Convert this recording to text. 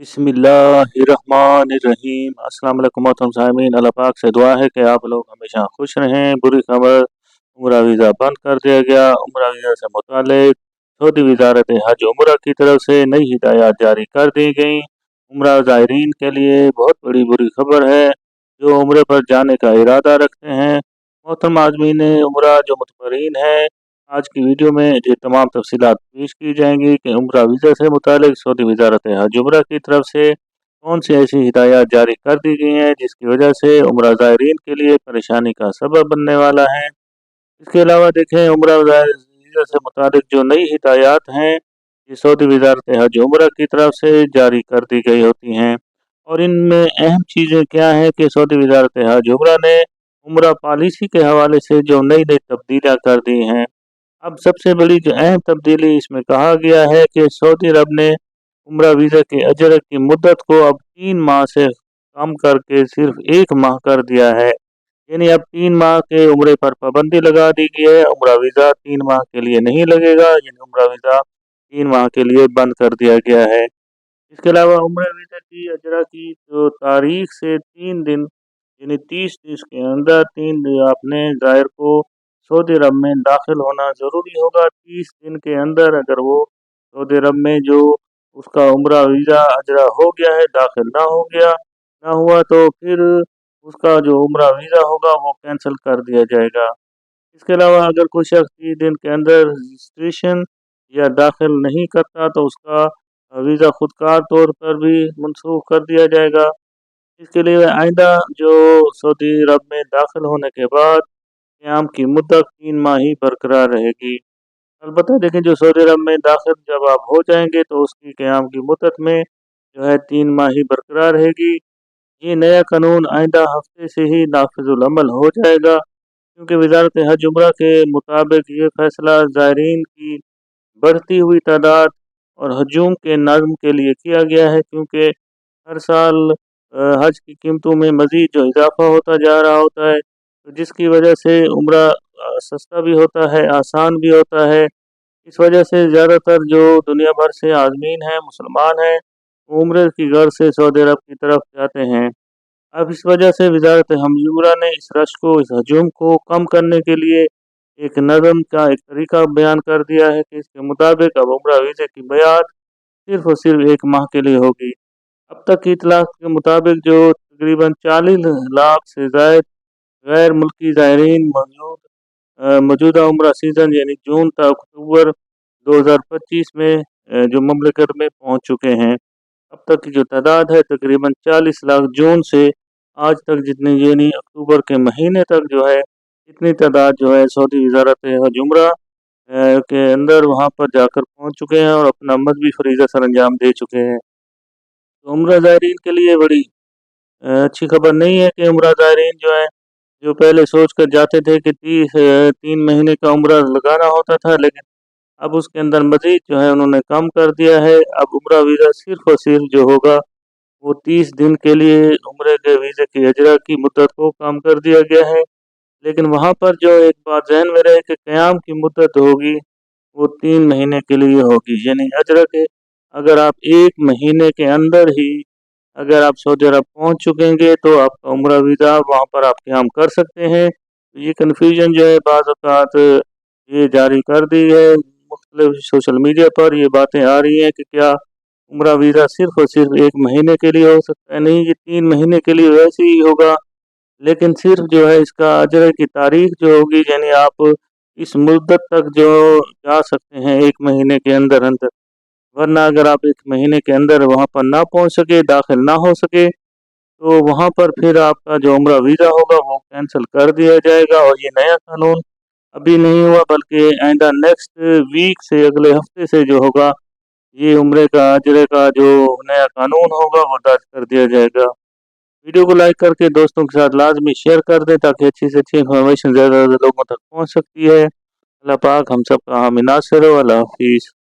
बिस्मिल्लाहिर्रहमानिर्रहीम। अस्सलाम वालेकुम मोहतरम सामीन। अल्लाह पाक से दुआ है कि आप लोग हमेशा खुश रहें। बुरी खबर, उम्रा वीज़ा बंद कर दिया गया। उम्रा वीज़ा से मुतालिक सऊदी वजारत हज उम्रा की तरफ से नई हिदायत जारी कर दी गई। उम्रा ज़ायरीन के लिए बहुत बड़ी बुरी खबर है जो उम्रे पर जाने का इरादा रखते हैं। मोहतरम आज़मीन उम्रा जो मुतमरीन है, आज की वीडियो में ये तमाम तफसीलात पेश की जाएंगी कि उम्रा वीज़ा से मुतालिक सऊदी वजारत हज उम्रा की तरफ से कौन सी ऐसी हिदायत जारी कर दी गई हैं जिसकी वजह से उम्रा ज़ायरीन के लिए परेशानी का सबब बनने वाला है। इसके अलावा देखें उम्रा वीज़ा से मुतालिक जो नई हिदायत हैं ये सऊदी वजारत हज उम्रा की तरफ से जारी कर दी गई होती हैं, और इनमें अहम चीज़ें क्या हैं कि सऊदी वजारत हज उम्रा ने उम्रा पॉलिसी के हवाले से जो नई नई तब्दीलियाँ कर दी हैं। अब सबसे बड़ी जो अहम तब्दीली इसमें कहा गया है कि सऊदी अरब ने उम्रा वीज़ा के अजर की मुद्दत को अब 3 माह से कम करके सिर्फ 1 माह कर दिया है। यानी अब 3 माह के उम्रे पर पाबंदी लगा दी गई है। उम्रा वीज़ा 3 माह के लिए नहीं लगेगा, यानी उम्रा वीज़ा 3 माह के लिए बंद कर दिया गया है। इसके अलावा उम्रा वीज़ा की अजरा की जो तारीख से 3 दिन यानी 30 के अंदर 3 दिन अपने ज़ायर को सऊदी अरब में दाखिल होना ज़रूरी होगा। 30 दिन के अंदर अगर वो सऊदी अरब में जो उसका उम्रा वीज़ा अजरा हो गया है, दाखिल ना हुआ तो फिर उसका जो उम्रा वीज़ा होगा वो कैंसिल कर दिया जाएगा। इसके अलावा अगर कोई शख्स 30 दिन के अंदर रजिस्ट्रेशन या दाखिल नहीं करता तो उसका वीज़ा खुदकार तौर पर भी मनसूख कर दिया जाएगा। इसके लिए आइंदा जो सऊदी अरब में दाखिल होने के बाद क़याम की मुद्दत 3 माह ही बरकरार रहेगी। अलबत्ता देखें जो सऊदी अरब में दाखिल जब आप हो जाएंगे तो उसकी क़याम की मुद्दत में जो है 3 माह ही बरकरार रहेगी। ये नया कानून आइंदा हफ्ते से ही नाफिजुल अमल हो जाएगा, क्योंकि वजारत हज उम्रा के मुताबिक ये फैसला ज़ायरीन की बढ़ती हुई तादाद और हजूम के नज़्म के लिए किया गया है, क्योंकि हर साल हज की कीमतों में मज़ीद जो इजाफ़ा होता जा रहा होता है, तो जिसकी वजह से उम्रा सस्ता भी होता है, आसान भी होता है। इस वजह से ज़्यादातर जो दुनिया भर से आज़मीन हैं, मुसलमान हैं, वो उम्रे की गर्ज से सऊदी अरब की तरफ जाते हैं। अब इस वजह से वजारत हज उम्रा ने इस रश को, इस हजूम को कम करने के लिए एक नज़म का एक तरीका बयान कर दिया है कि इसके मुताबिक अब उम्रा वीज़े की मियाद सिर्फ और सिर्फ 1 माह के लिए होगी। अब तक की इतलाक़ के मुताबिक जो तकरीबन 40 लाख से ज़ायद गैर मुल्की ज़ायरीन मौजूदा उम्रा सीज़न यानी जून तक अक्टूबर 2025 में जो ममलिकत में पहुँच चुके हैं। अब तक की जो तादाद है तकरीबन 40 लाख जून से आज तक जितनी यानी अक्टूबर के महीने तक जो है इतनी तादाद जो है सऊदी वजारत हज उम्रा के अंदर वहाँ पर जाकर पहुँच चुके हैं और अपना मजहबी फरीज़ा सर अंजाम दे चुके हैं। तो उम्रा ज़ायरीन के लिए बड़ी अच्छी खबर नहीं है कि उम्रा ज़ायरीन जो है जो पहले सोच कर जाते थे कि 3 महीने का उम्रा लगाना होता था, लेकिन अब उसके अंदर मज़ीद जो है उन्होंने कम कर दिया है। अब उम्रा वीज़ा सिर्फ और सिर्फ जो होगा वो 30 दिन के लिए उम्रे के वीज़े की अजरा की मुद्दत को कम कर दिया गया है। लेकिन वहाँ पर जो एक बात ज़हन में रहे कि क़याम की मुद्दत होगी वो 3 महीने के लिए होगी, यानी अजरा के अगर आप 1 महीने के अंदर ही अगर आप सऊदी अरब पहुँच चुकेंगे तो आपका उम्रा वीज़ा वहाँ पर आप क़याम कर सकते हैं। तो ये कन्फ्यूजन जो है बाज़ औक़ात ये जारी कर दी है, मुख्तलिफ सोशल मीडिया पर ये बातें आ रही हैं कि क्या उम्रा वीज़ा सिर्फ और सिर्फ 1 महीने के लिए हो सकता है। नहीं, ये 3 महीने के लिए वैसे ही होगा, लेकिन सिर्फ जो है इसका अजर की तारीख जो होगी यानी आप इस मुद्दत तक जो जा सकते हैं 1 महीने के अंदर अंदर, वरना अगर आप 1 महीने के अंदर वहाँ पर ना पहुँच सके, दाखिल ना हो सके, तो वहाँ पर फिर आपका जो उम्रा वीज़ा होगा वो कैंसिल कर दिया जाएगा। और ये नया कानून अभी नहीं हुआ बल्कि आइंदा नेक्स्ट वीक से, अगले हफ्ते से जो होगा ये उम्रे का अजरे का जो नया कानून होगा वो दर्ज कर दिया जाएगा। वीडियो को लाइक करके दोस्तों के साथ लाजमी शेयर कर दें ताकि अच्छी से अच्छी इन्फॉर्मेशन ज़्यादा से ज़्यादा लोगों तक पहुँच सकती है। अल्लाह पाक हम सब का हामी नासिर हो। अल्लाह हाफिज़।